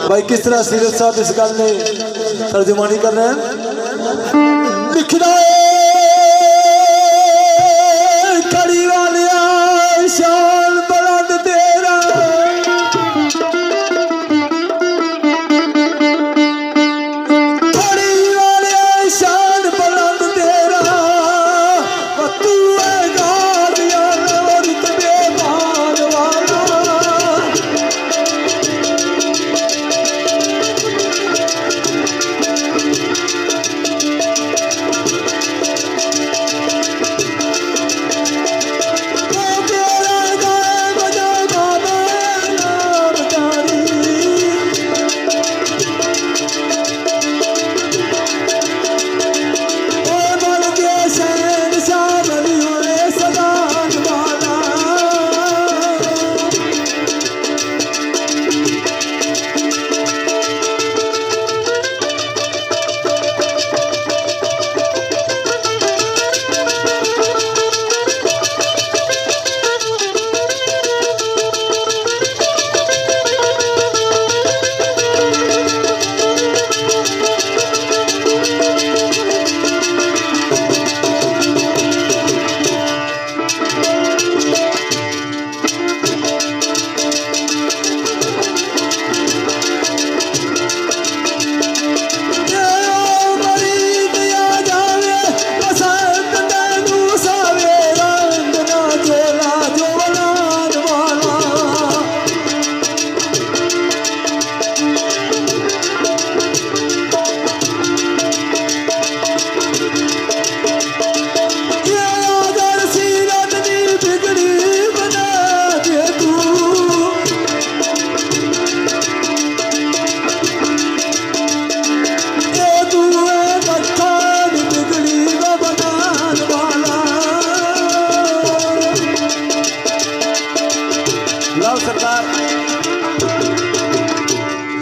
भाई किस तरह सीरत साहब इस गल में तर्जुमानी कर रहे हैं। लिखना कड़ी वाले शान बुलंद तेरा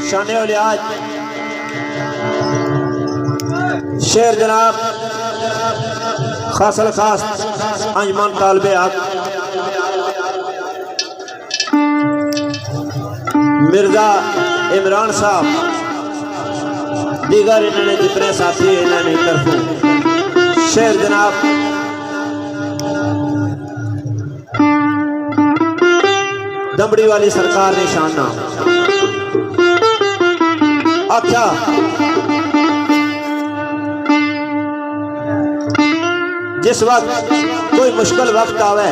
शान औलियाज शेर जनाब खासल खास अंजमन तालबे हक मिर्जा इमरान साहब दीगर इन्होंने जितने साथी इन्होंने तरफों शेर जनाब दमड़ी वाली सरकार ने शाना आख्या जिस वक्त कोई मुश्किल वक्त आवे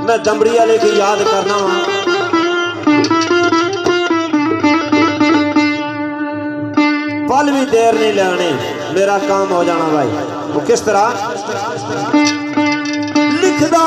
मैं दमड़ी वाले की याद करना पल भी देर नहीं लगाने मेरा काम हो जाना भाई। वो किस तरह लिखदा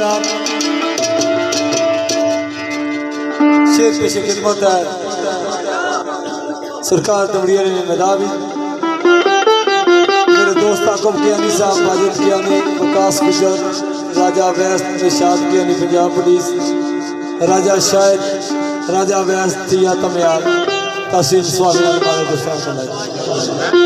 जनाब शेर पेश खिदमत है सरकार तमड़िया ने मैदान मेरे दोस्त आकब कियानी साहब माजिद कियानी वकास गुजर राजा वैस निशाद कियानी पंजाब पुलिस राजा शायद राजा वैस थिया तमयार तहसील स्वामी वाले गुस्सा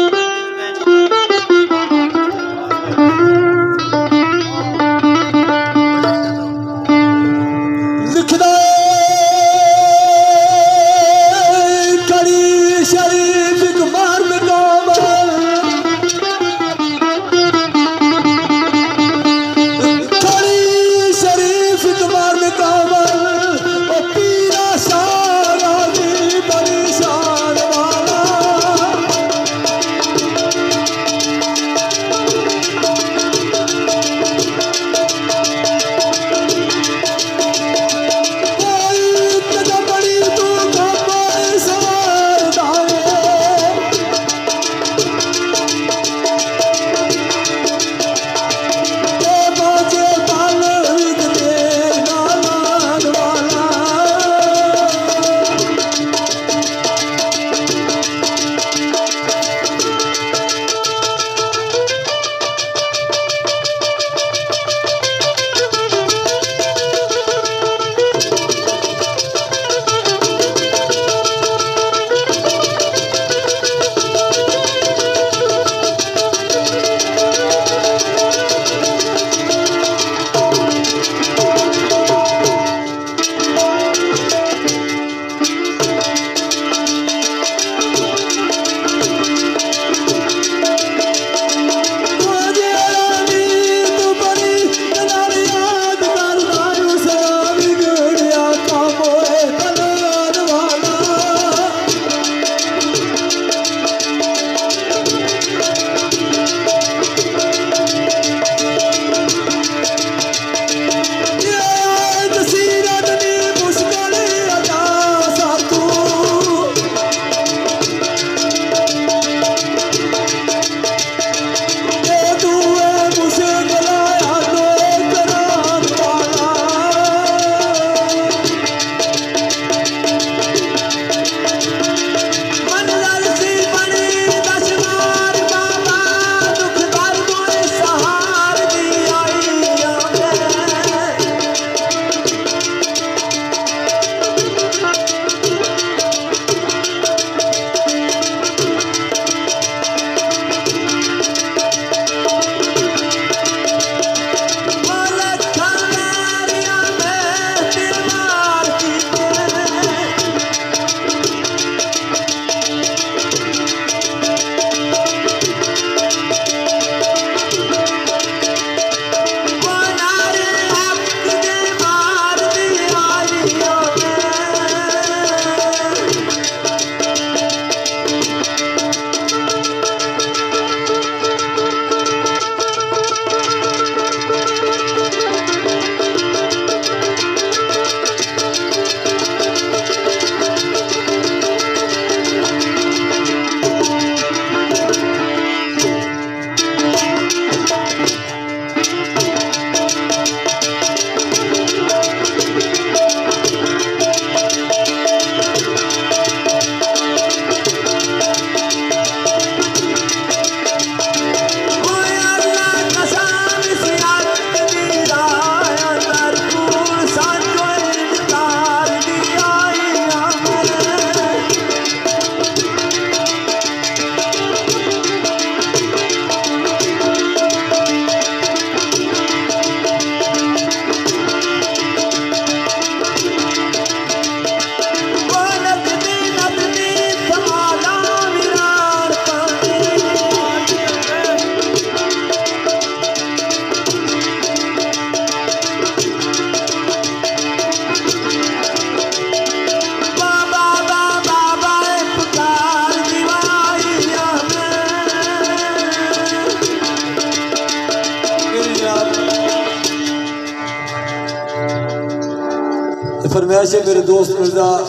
फरमाइश है मेरे दोस्त मिर्जा